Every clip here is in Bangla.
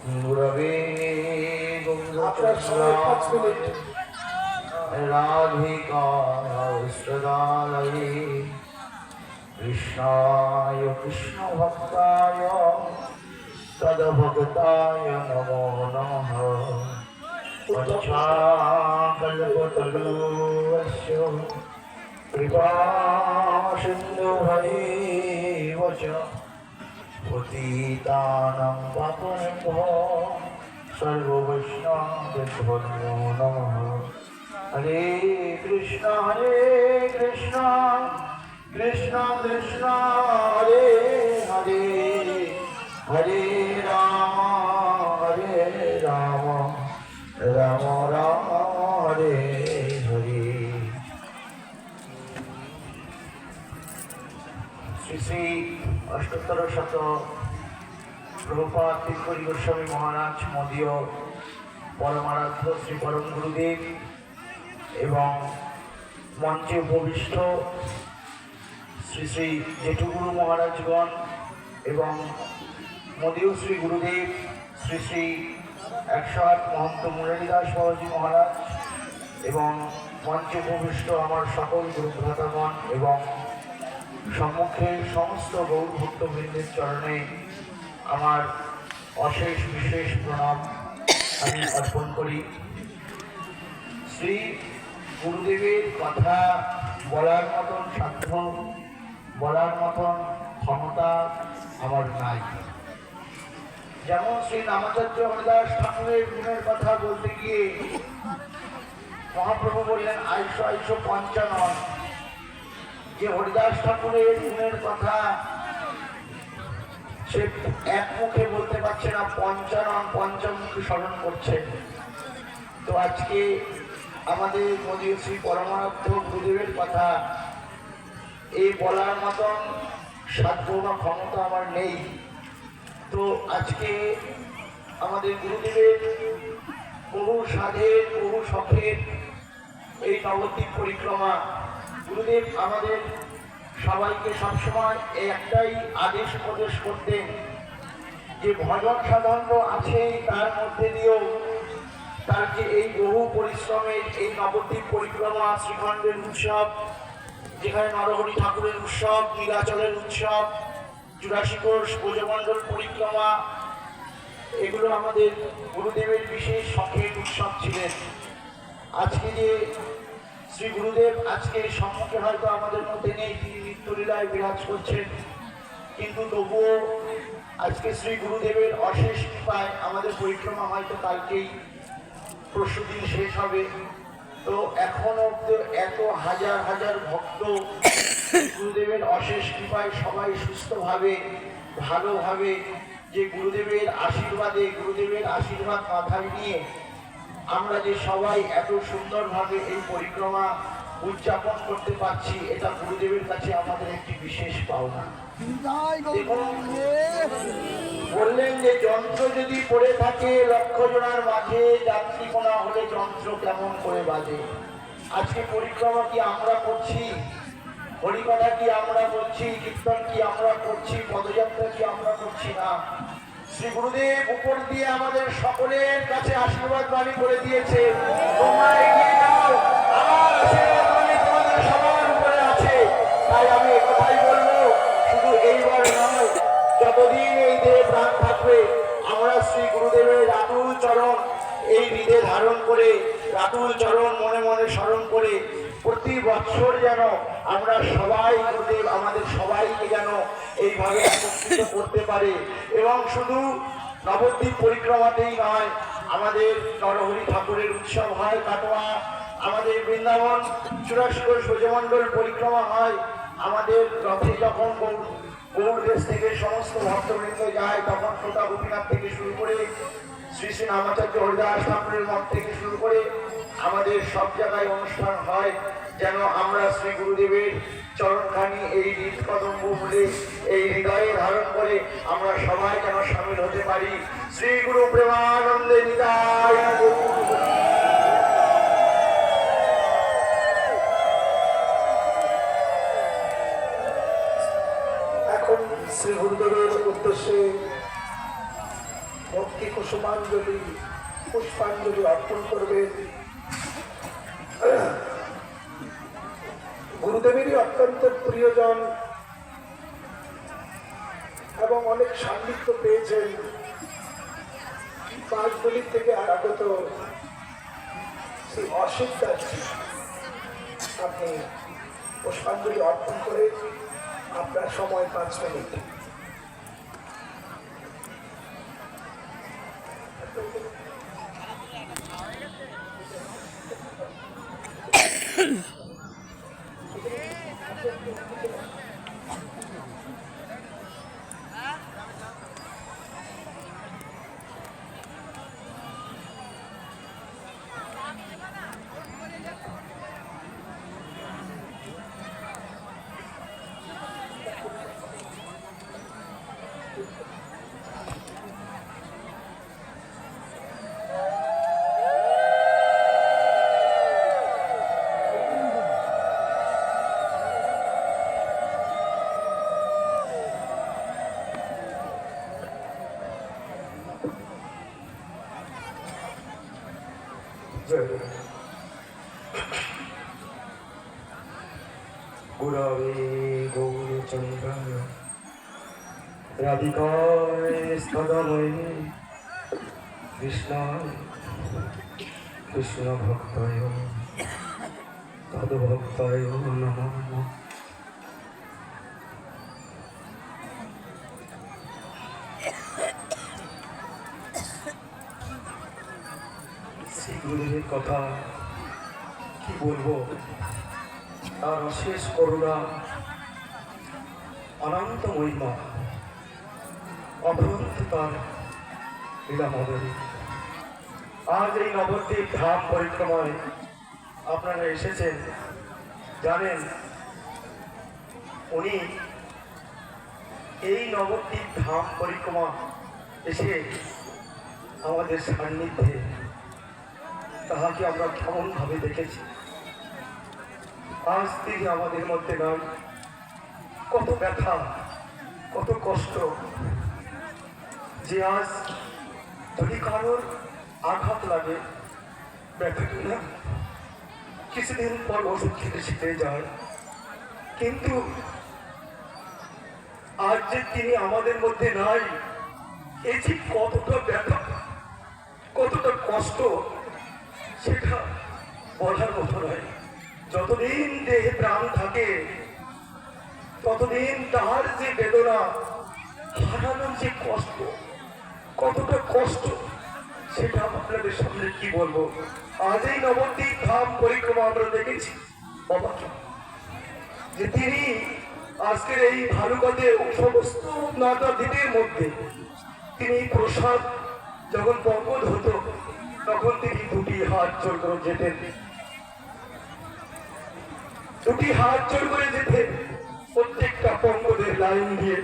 गुरवे गौरचन्द्राय राधिकास्तदालये कृष्णाय कृष्णभक्ताय तद्भक्ताय नमो नमः। वञ्चाकल्पतरुश्च कृपासिन्धुभैव च पतितानां पावनेभ्यो सर्ववैष्णवेभ्यो नमो नमः। हरे कृष्ण कृष्ण कृष्ण हरे हरे, हरे राम राम राम हरे हरे। श्री श्री अष्टोत्तर शत प्रभुपाद तीर्थहरि गोस्वामी महाराज मदीय परमाराध्य श्री परम गुरुदेव एवं मंचे उपविष्ट श्री श्री जेठुगुरु महाराजगण एवं मदीय श्री गुरुदेव श्री श्री 108 महंत मुरारीदास बाबाजी महाराज एवं मंचे उपविष्ट आमार सकल गुरुभ्रातागण एवं सम्मुखे समस्त गौर भक्तबृंदेर चरणे आमार अशेष विशेष प्रणाम आमि अर्पण करी। श्री गुरुदेवेर कथा बलार मतन साध्य बलार मतन क्षमता आमार नाई। जेमन श्री नामाचार्य हरिदास ठाकुरेर गुणेर कथा बोलते गिये महाप्रभु बोलेन आइशो आइशो पंचानन যে হরিদাস ঠাকুরের গুণের কথা সে এক মুখে বলতে পারছে না, পঞ্চমুখী স্মরণ করছে। তো আজকে আমাদের মদীয় শ্রী পরমারাধ্য গুরুদেবের কথা এই বলার মতন সাধ্য বা ক্ষমতা আমার নেই। তো আজকে আমাদের গুরুদেবের বহু সাধের বহু শখের এই নবদ্বীপ পরিক্রমা गुरुदेव आमादेर सबाइके सब समय एकटाई आदेश उपदेश करतें जे भजन साधन तो आछेई तार मध्य दिएও तार जे এই বহু পরিশ্রমের এই নবদ্বীপ পরিক্রমা শ্রীখণ্ডের উৎসব যেখানে নরহরি ঠাকুরের উৎসব নীলাচলের উৎসব 84 কোষ ব্রজমণ্ডল পরিক্রমা এগুলো আমাদের গুরুদেবের বিশেষ শখের উৎসব ছিলেন। আজকে যে श्री गुरुदेव आज के सम्मुखे हयतो आमादेर मध्य नेই তিনি নিত্যলীলায় বিরাজ করছেন, কিন্তু তবুও আজকে শ্রী গুরুদেবের অশেষ কৃপায় আমাদের পরিক্রমা হয়তো কালকেই প্রস্তুতি শেষ হবে। তো এখন অবধি এত হাজার হাজার ভক্ত গুরুদেবের অশেষ কৃপায় সবাই সুস্থভাবে ভালোভাবে যে গুরুদেবের আশীর্বাদে গুরুদেবের আশীর্বাদ মাথায় নিয়ে আমরা যে সবাই এত সুন্দরভাবে এই পরিক্রমা উদযাপন করতে পারছি এটা গুরুদেবের কাছে আমাদের একটি বিশেষ পাওনা। বললেন যে যন্ত্র যদি পড়ে থাকে লক্ষ জনার মাঝে যাত্রীকোনা হলে যন্ত্র কেমন করে বাজে। আজকে পরিক্রমা কি আমরা করছি, হরিকথা কি আমরা বলছি, কীর্তন কি আমরা করছি, পদযাত্রা কি আমরা করছি না। শ্রী গুরুদেব উপর দিয়ে আমাদের সকলের কাছে আশীর্বাদ বাণী করে দিয়েছে, তোমরা এগিয়ে যাও, আমার আশীর্বাদ বাণী তোমাদের সবার উপরে আছে। তাই আমি একথাই বলবো, শুধু এইবার নয়, যতদিন এই দেহে প্রাণ থাকবে আমরা শ্রী গুরুদেবের রাতুল চরণ এই হৃদয়ে ধারণ করে রাতুল চরণ মনে মনে স্মরণ করে প্রতি বছর যেন আমরা সবাই গুরুদেব আমাদের সবাইকে যেন এইভাবে একত্রিত করতে পারে। এবং শুধু নবদ্বীপ পরিক্রমাতেই নয়, আমাদের নরহরি ঠাকুরের উৎসব হয় কাটোয়া, আমাদের বৃন্দাবন 84 কোষ ব্রজমণ্ডল পরিক্রমা হয়, আমাদের রথে যখন গৌড় দেশ থেকে সমস্ত ভক্তবৃন্দ যায় তখন ছোটা গোপীনাথ থেকে শুরু করে শ্রী শ্রী নামাচার্য হরিদাস ঠাকুরের মঠ থেকে শুরু করে আমাদের সব জায়গায় অনুষ্ঠান হয়, যেন আমরা শ্রী গুরুদেবের চরণখানি এই হৃদকদম্ব বলে এই হৃদয়ে ধারণ করে আমরা সবাই যেন সামিল হতে পারি। শ্রী গুরু প্রেমানন্দে নিতাই। এখন শ্রী গুরুদেবের উদ্দেশ্যে ভক্তি কুসুমাঞ্জলি পুষ্পাঞ্জলি অর্পণ করবেন গুরুদেবেরই অত্যন্ত প্রিয়জন এবং অনেক সান্নিধ্য পেয়েছেন পাঁচদলির থেকে আগত শ্রী অসিত দাস। আপনি পুষ্পাঞ্জলি অর্পণ করে আপনার সময় 5 মিনিট। गुरवे गौरचन्द्राय राधिकाय स्तदमये कृष्णाय कृष्णभक्ताय तद्भक्ताय नमः। গুরুদেবের কথা কি বলবো, তার অশেষ করুণা, অনন্ত মহিমা, অভ্রান্ত তার লীলা মদনী। আজ এই নবদ্বীপ ধাম পরিক্রমায় আপনারা এসেছেন, জানেন উনি এই নবদ্বীপ ধাম পরিক্রমা এসে আমাদের সান্নিধ্যে তাহাকে আমরা কেমন ভাবে দেখেছি। আজ তিনি আমাদের মধ্যে নাই। কত ব্যথা, কত কষ্ট, যে আজ যদি কারোর আঘাত লাগে ব্যথাটা না কিছুদিন পর ওষুধ খেতে শিখে যায়, কিন্তু আজ যে তিনি আমাদের মধ্যে নাই, এই যে কতটা ব্যথা, কতটা কষ্ট, সেটা বলার মতো নয়। যতদিন দেহে প্রাণ থাকে ততদিন তার যে বেদনা, হারানোর যে কষ্ট, কতটা কষ্ট, সেটা আপনাদের সামনে কি বলবো। আজ এই নবদ্বীপ ধাম পরিক্রমা আমরা দেখেছি বাবাকে, যে তিনি আজকের এই ভালুকাতে সমস্ত নাটা দ্বীপের মধ্যে তিনি প্রসাদ যখন পঙ্কজ হতো তখন তিনি 2টি হাত জোর করে যেতেন, 2টি হাত জোর করে যেতেন প্রত্যেকটা পঙ্কজের লাইন দিয়ে,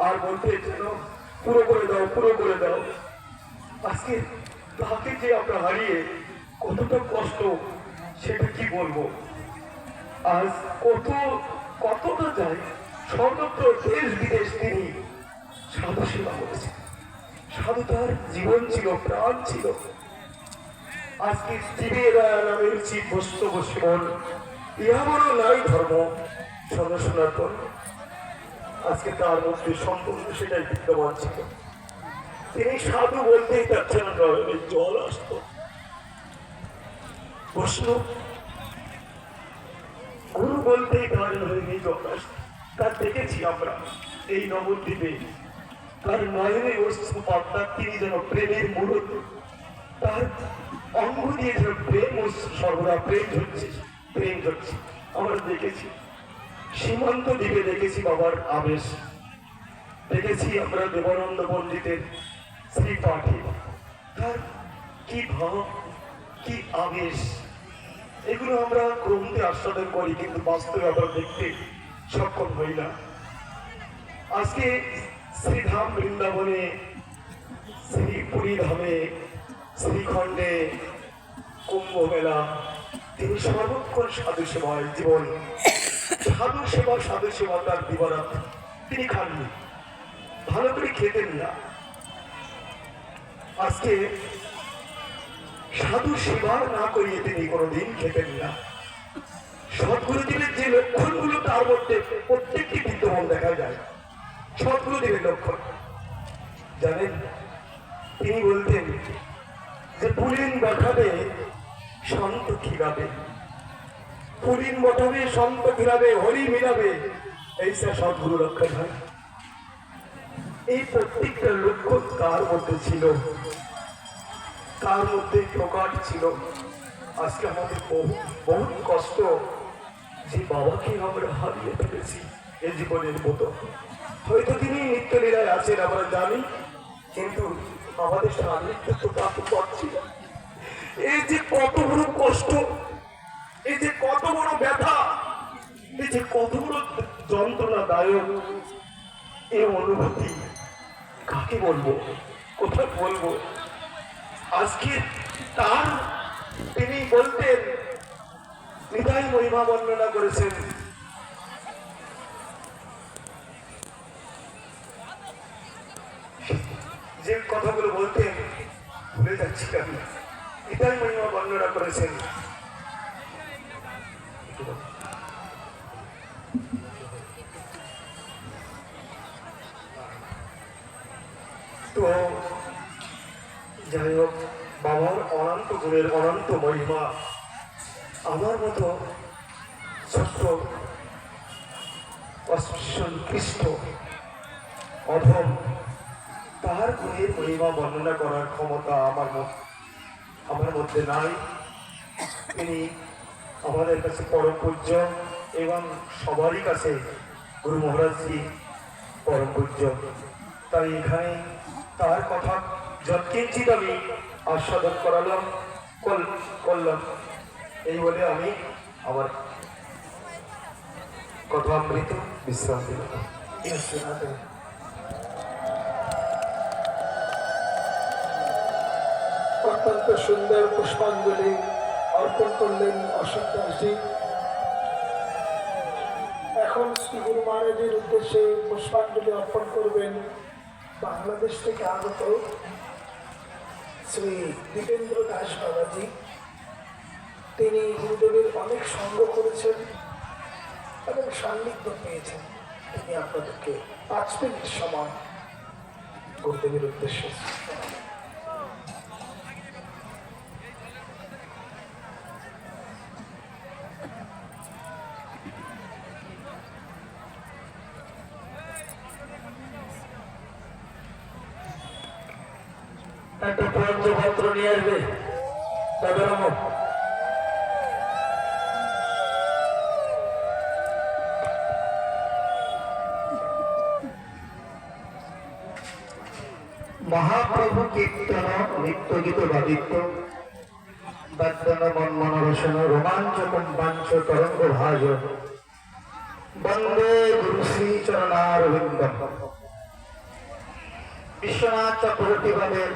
আর বলতে যেন পুরো করে দাও, পুরো করে দাও। আজকে তাকে যে আমরা হারিয়ে কতটা কষ্ট, সেটা কি বলবো। আজ কতটা যায়, সর্বত্র দেশ বিদেশ তিনি সাধু সেবা করেছেন। সাধু তার জীবন ছিল, প্রাণ ছিল। আজকে জীবের নামের জীব বৈষ্ণব সেবন, ইহা বড় নাই ধর্ম সনাতন। আজকে তার মধ্যে সম্পূর্ণ সেটাই বিদ্যমান ছিল। তিনি সাধু বলতেই তার যেন জল আসত। বৈষ্ণব গুরু বলতেই তার নয়নে জল আসত। তার দেখেছি আমরা এই নবদ্বীপে, তার নয়নে অশ্রুপাত, তিনি যেন প্রেমের মূলত, তার অঙ্গ দিয়ে যেন প্রেম ও সর্বদা প্রেম ঝরছে, প্রেম ঝরছে। আমরা দেখেছি সীমান্ত দ্বীপে, দেখেছি বাবার আবেশ, দেখেছি আমরা দেবানন্দ পণ্ডিতের শ্রী পাঠে, তার কি ভাব, কি আবেশ, এগুলো আমরা গ্রন্থে আস্বাদন করি, কিন্তু বাস্তবে আমরা দেখতে সক্ষম হই না। আজকে শ্রীধাম বৃন্দাবনে, শ্রী পুরী ধামে, শ্রীখণ্ডে, কুম্ভ মেলা, তিনি সর্বক্ষণ সাধু সেবায় জীবন, সাধু সেবা, সাধু সেবা তার দিবারাত। তিনি খাননি, ভালো করে খেতেন না, আজকে সাধু সেবার না করিয়ে তিনি কোনোদিন খেতেন না। সদ্গুরুদেবের যে লক্ষণগুলো তার মধ্যে প্রত্যেকটি বিদ্যমান দেখা যায়। সদ্গুরুদেবের লক্ষণ জানেন, তিনি বলতেন যে পুলিন বঠাবে সন্ত খিলাবে, পুলিন বঠাবে সন্ত খিলাবে, হরি মিলাবে, এই সদ্গুরু লক্ষণ হয়। এই প্রত্যেকটা লক্ষ্য তার মধ্যে ছিল, তার মধ্যে প্রকাশ ছিল। আজকে আমাদের বহু কষ্ট যে বাবাকে আমরা হারিয়ে ফেলেছি এই জীবনের মতো। হয়তো তিনি নিত্যলীলায় আছেন আমরা জানি, কিন্তু আমাদের সান্নিধ্য তো তাকে পাচ্ছি না। এই যে কত বড় কষ্ট, এই যে কত বড় ব্যথা, এই যে কত বড় যন্ত্রণাদায়ক এই অনুভূতি, কাকে বলবো, কোথায় বলবো। আজকে তার তিনি বলতেন, হৃদয় মহিমা বর্ণনা করেছেন, যে কথাগুলো বলতেন ভুলে যাচ্ছি আমি। হৃদয় মহিমা বর্ণনা করেছেন, তো যাই হোক, বাবার অনন্ত গুণের অনন্ত মহিমা আমার মতো ছোট্ট অস্পৃষ্ট অধম তাহার গুণের মহিমা বর্ণনা করার ক্ষমতা আমার মধ্যে নাই। তিনি আমাদের কাছে পরম পূজ্য এবং সবারই কাছে গুরু মহারাজজি পরম পূজ্য। তাই এখানে তার কথা যৎকিঞ্চিত আমি আস্বাদন করলাম, এই বলে আমি আমার কথামৃত বিশ্রাম দিলাম। অত্যন্ত সুন্দর পুষ্পাঞ্জলি অর্পণ করলেন অশোক দাসজি। এখন শ্রী গুরু মহারাজের উদ্দেশ্যে পুষ্পাঞ্জলি অর্পণ করবেন বাংলাদেশ থেকে আগত শ্রী দীপেন্দ্র দাস বাবাজি। তিনি গুরুদেবের অনেক সঙ্গ করেছেন এবং সান্নিধ্য পেয়েছেন। তিনি আপনাদেরকে 5 মিনিট সময় গুরুদেবের উদ্দেশ্যে একটা পত্র নিয়ে আসবে দাদারাম। মহাপ্রভু কীর্তন নিত্যগীত বাদিত্য বাদ্যন মনমনরসন রোমাঞ্চকম বাঞ্চ তরঙ্গ ভাজ বন্দে গুরু শ্রী চরণারবিন্দম। বিশ্বনাথ চক্রবর্তী বাদের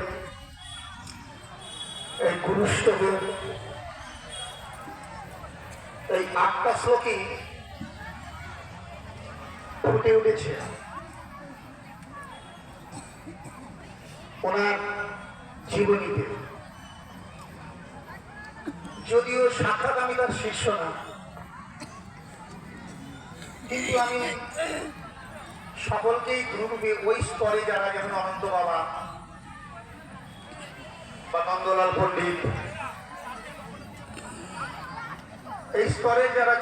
এই গুরুষ্টকের এই 8টা শ্লোকই ফুটে উঠেছে ওনার জীবনীতে। যদিও সাক্ষাৎ আমি তার শিষ্য না, কিন্তু আমি সকলকেই গুরুরূপে ওই স্তরে যারা, যেমন অনন্ত বাবা বা নন্দলাল পণ্ডিত, এই স্তরে যারা